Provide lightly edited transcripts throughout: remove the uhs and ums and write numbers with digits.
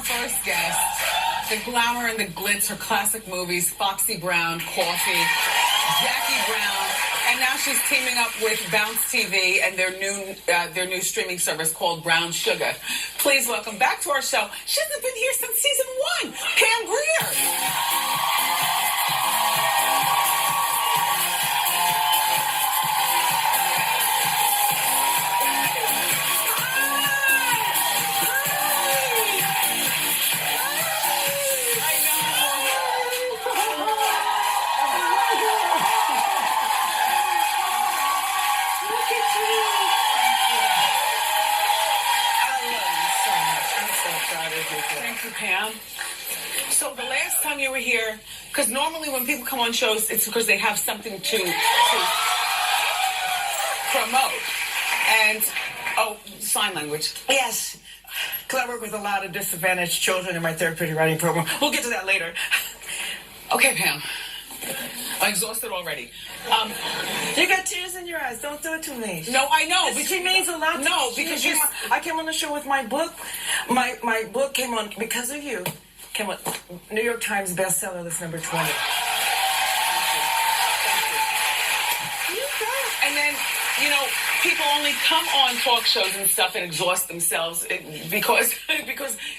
our first guest. The glamour and the glitz, her classic movies, Foxy Brown, Coffee, Jackie Brown, and now she's teaming up with Bounce TV and their new streaming service called Brown Sugar. Please welcome back to our show. She hasn't been here since season 1, Pam Grier. Thank you, Pam. So the last time you were here, because normally when people come on shows, it's because they have something to promote. And, sign language. Yes. Because I work with a lot of disadvantaged children in my therapeutic writing program. We'll get to that later. Okay, Pam. I'm exhausted already. You got tears in your eyes. Don't do it to me. No, I know. But she means a lot to me. No, because I came on the show with my book. My book came on because of you. Came on New York Times bestseller list number 20. And then, people only come on talk shows and stuff and exhaust themselves because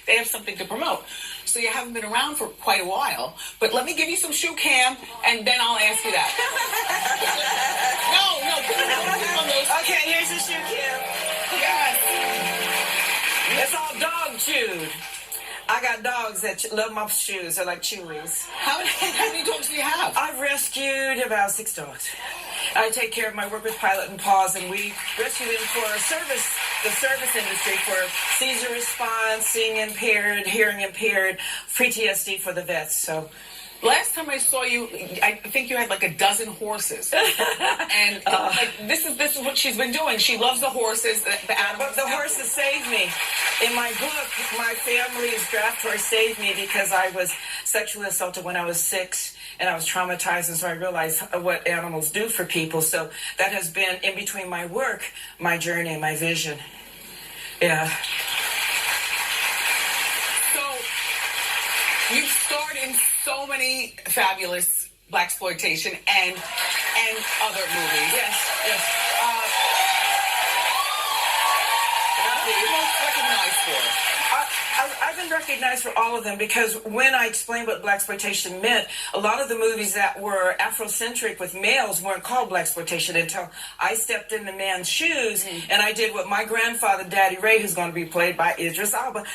they have something to promote. So you haven't been around for quite a while. But let me give you some shoe cam, and then I'll ask you that. No, put on those. Okay, here's the shoe cam. Yes. It's all dog chewed. I got dogs that love my shoes. They're like chewies. How many dogs do you have? I've rescued about 6 dogs. I take care of my work with Pilot and Paws, and we rescue them for the service industry for seizure response, seeing impaired, hearing impaired, PTSD for the vets. So, last time I saw you, I think you had like a dozen horses, and this is what she's been doing. She loves the horses, the animals. But the horses saved me. In my book, my family's draft horse saved me because I was sexually assaulted when I was 6. And I was traumatized, and so I realized what animals do for people. So that has been, in between my work, my journey, my vision. Yeah. So you've starred in so many fabulous blaxploitation and other movies. Yes. What are you most recognized for? I've been recognized for all of them because when I explained what blaxploitation meant, a lot of the movies that were Afrocentric with males weren't called blaxploitation until I stepped in the man's shoes and I did what my grandfather, Daddy Ray, who's going to be played by Idris Elba,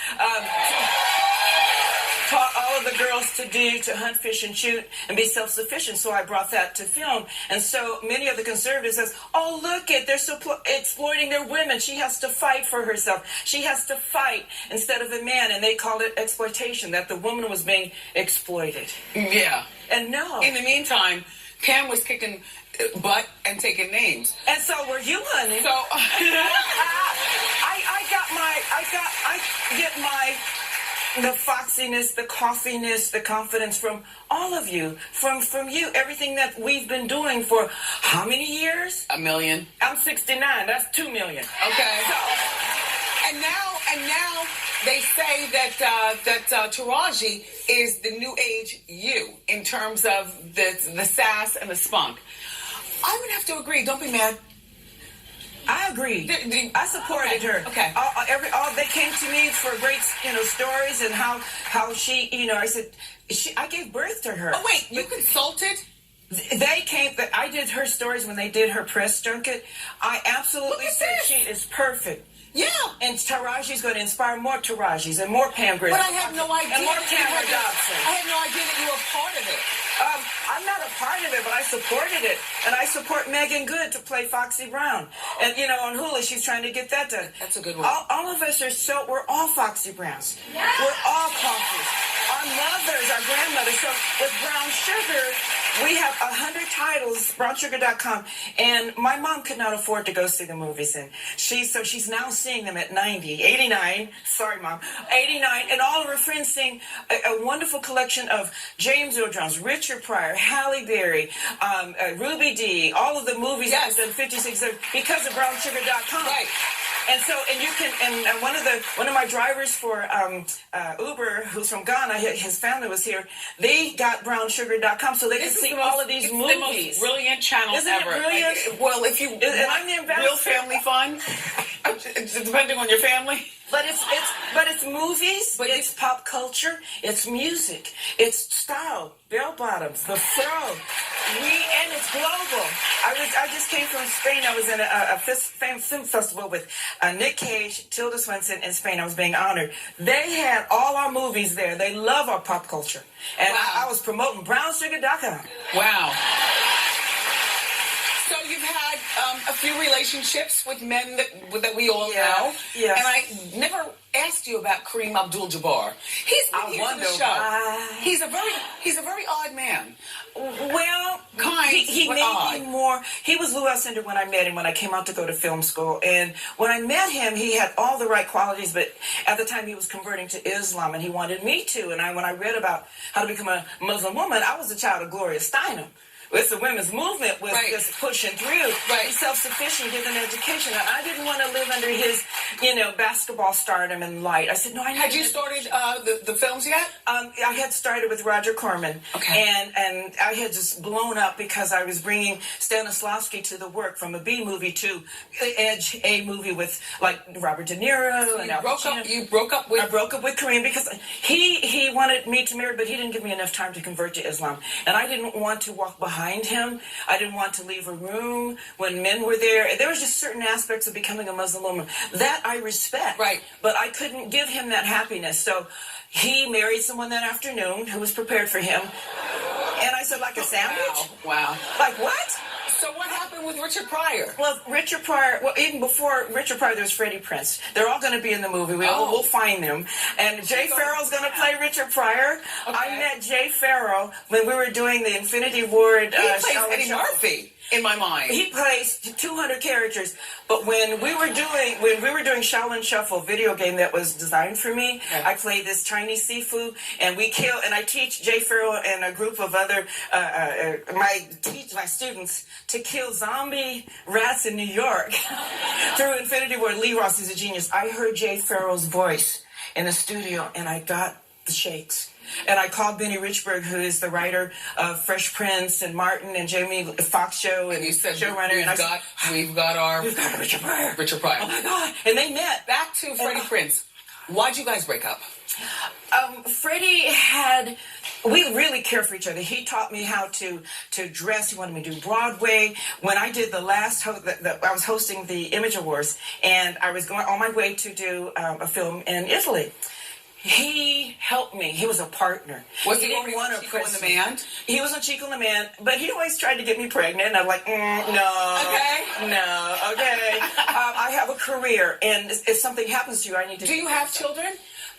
taught all of the girls to do, to hunt, fish, and shoot, and be self-sufficient. So I brought that to film. And so many of the conservatives says, oh, look it, they're exploiting their women. She has to fight for herself. She has to fight instead of the man. And they call it exploitation, that the woman was being exploited. Yeah. And no. In the meantime, Pam was kicking butt and taking names. And so were you, honey. So I get the foxiness, the coughiness, the confidence from all of you, from you, everything that we've been doing for how many years? 1 million. I'm 69. That's 2 million. Okay. So, and now they say that Tyrese is the new age you in terms of the sass and the spunk. I would have to agree. Don't be mad. I agree. I supported her. Okay. They came to me for great, stories and how she, I said, I gave birth to her. Oh wait, you consulted? They came. I did her stories when they did her press junket. I absolutely said she is perfect. Yeah. And Tyrese's going to inspire more Tyrese's and more Pam Grier. But I had no idea. And more Tamara Dobson. I had no idea that you were a part of it. I'm not a part of it, but I supported it. And I support Megan Good to play Foxy Brown. And, on Hulu, she's trying to get that done. That's a good one. All of us we're all Foxy Browns. Yeah. We're all Coffees. Our mothers, our grandmothers. So with Brown Sugar, we have 100 titles, brownsugar.com. And my mom could not afford to go see the movies. And she's now seeing them at 90, 89. Sorry, Mom. 89. And all of her friends sing a wonderful collection of James Earl Jones, Richard Pryor, Halle Berry, Ruby Dee, all of the movies yes. that have done 56 because of brownsugar.com. Right. And you can, and one of my drivers for Uber, who's from Ghana, his family was here. They got brownsugar.com so they could see all of these movies. The most brilliant channel Isn't ever. it brilliant? Well, if you and I'm the ambassador. real family fun, depending on your family. But it's movies, but it's pop culture, it's music, it's style, bell bottoms, the fro, and it's global. I just came from Spain. I was in a film festival with Nick Cage, Tilda Swinton in Spain. I was being honored. They had all our movies there. They love our pop culture, and wow. I was promoting brownsugar.com. Wow. So you've had a few relationships with men that we all know. Yes. And I never asked you about Kareem Abdul-Jabbar. He's been here to the show. Why. He's a very odd man. Well, he made odd. me more. He was Lou Alcindor when I met him when I came out to go to film school. And when I met him, he had all the right qualities, but at the time he was converting to Islam, and he wanted me to. And when I read about how to become a Muslim woman, I was a child of Gloria Steinem. It's the women's movement was just pushing through. Right. He's self-sufficient, get an education. And I didn't want to live under his, basketball stardom and light. I said, no, I need Had you started the films yet? I had started with Roger Corman. Okay. And I had just blown up because I was bringing Stanislavski to the work from a B movie to Edge A movie with, like, Robert De Niro. So and Al Pacino. You broke up with... I broke up with Kareem because he wanted me to marry, but he didn't give me enough time to convert to Islam. And I didn't want to walk behind him. I didn't want to leave a room when men were there. There was just certain aspects of becoming a Muslim woman that I respect. Right. But I couldn't give him that happiness. So he married someone that afternoon who was prepared for him. And I said, like a sandwich? Wow. Like what? So what happened with Richard Pryor? Well, Richard Pryor, even before Richard Pryor, there's Freddie Prinze. They're all going to be in the movie. We'll find them. And Jay Farrell's going to play Richard Pryor. Okay. I met Jay Farrell when we were doing the Infinity Ward. He plays Eddie Murphy in my mind. He plays 200 characters. But when we were doing Shaolin Shuffle video game that was designed for me, I played this Chinese sifu, and I teach Jay Farrell and a group of other my students to kill zombie rats in New York through Infinity Ward. Lee Ross is a genius. I heard Jay Farrell's voice in the studio, and I got the shakes. And I called Benny Richburg, who is the writer of Fresh Prince and Martin and Jamie Foxx show and you said showrunner. We've got Richard Pryor. Richard Pryor. Oh my God! And they met. Back to Freddie Prinze. Why'd you guys break up? Freddie we really care for each other. He taught me how to dress. He wanted me to do Broadway. When I did I was hosting the Image Awards, and I was going on my way to do a film in Italy. He helped me. He was a partner. Was he already on Chico and the Man? He was on Chico and the Man, but he always tried to get me pregnant. And I'm like, no. Okay. No, okay. I have a career, and if something happens to you, I need to... Do you have children?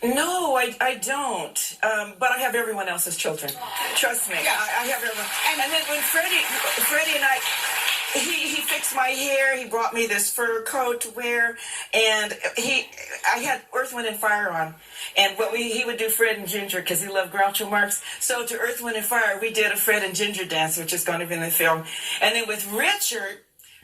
No, I don't. But I have everyone else's children. Trust me. Yeah. I have everyone. And then when Freddie and I... He fixed my hair. He brought me this fur coat to wear, and I had Earth, Wind, and Fire on, and he would do Fred and Ginger because he loved Groucho Marx. So to Earth, Wind, and Fire, we did a Fred and Ginger dance, which is going to be in the film. And then with Richard,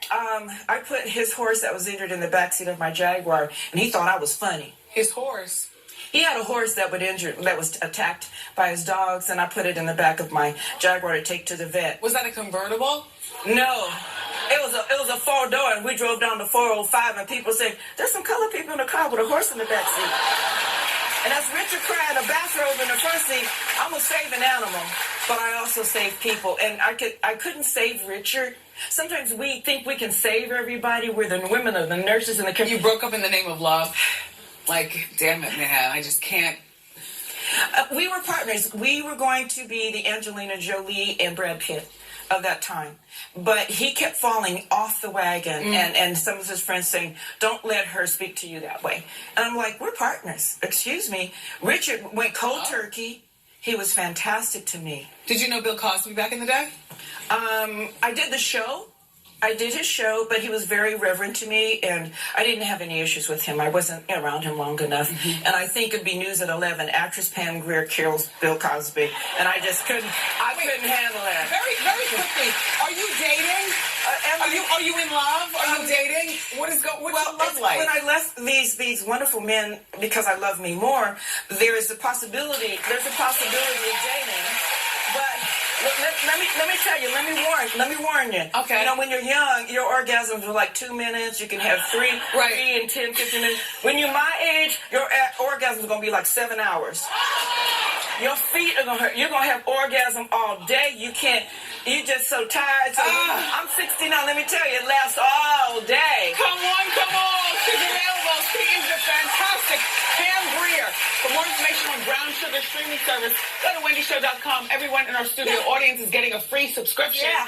I put his horse that was injured in the backseat of my Jaguar, and he thought I was funny. His horse? He had a horse that was attacked by his dogs, and I put it in the back of my Jaguar to take to the vet. Was that a convertible? No. It was a four-door, and we drove down to 405, and people say, there's some colored people in the car with a horse in the back seat. And that's Richard Pryor in a bathrobe in the front seat. I'm going to save an animal, but I also save people. And I couldn't save Richard. Sometimes we think we can save everybody. We're the women or the nurses in the care. You broke up in the name of love? Like, damn it, man, I just can't. We were partners. We were going to be the Angelina Jolie and Brad Pitt of that time. But he kept falling off the wagon, and some of his friends saying, don't let her speak to you that way. And I'm like, we're partners. Excuse me. Richard went cold turkey. He was fantastic to me. Did you know Bill Cosby back in the day? I did the show. I did his show, but he was very reverent to me, and I didn't have any issues with him. I wasn't around him long enough. And I think it'd be news at 11. Actress Pam Grier kills Bill Cosby, and I just couldn't handle that. Very, very quickly, are you dating? family. Are you in love? Are you dating? What's your love like? When I left these wonderful men because I love me more, there's a possibility of dating. But let me tell you, let me warn you. Okay. You know, when you're young, your orgasms are like 2 minutes. You can have three and 10, 15 minutes. When you're my age, your orgasm is going to be like 7 hours. Your feet are going to hurt. You're going to have orgasm all day. You're just so tired. So I'm 60 now. Let me tell you, it lasts all day. Come on. She's available. She is the fantastic Pam Grier. For more information on Brown Sugar streaming service, go to wendyshow.com. Everyone in our studio audience is getting a free subscription. Yeah.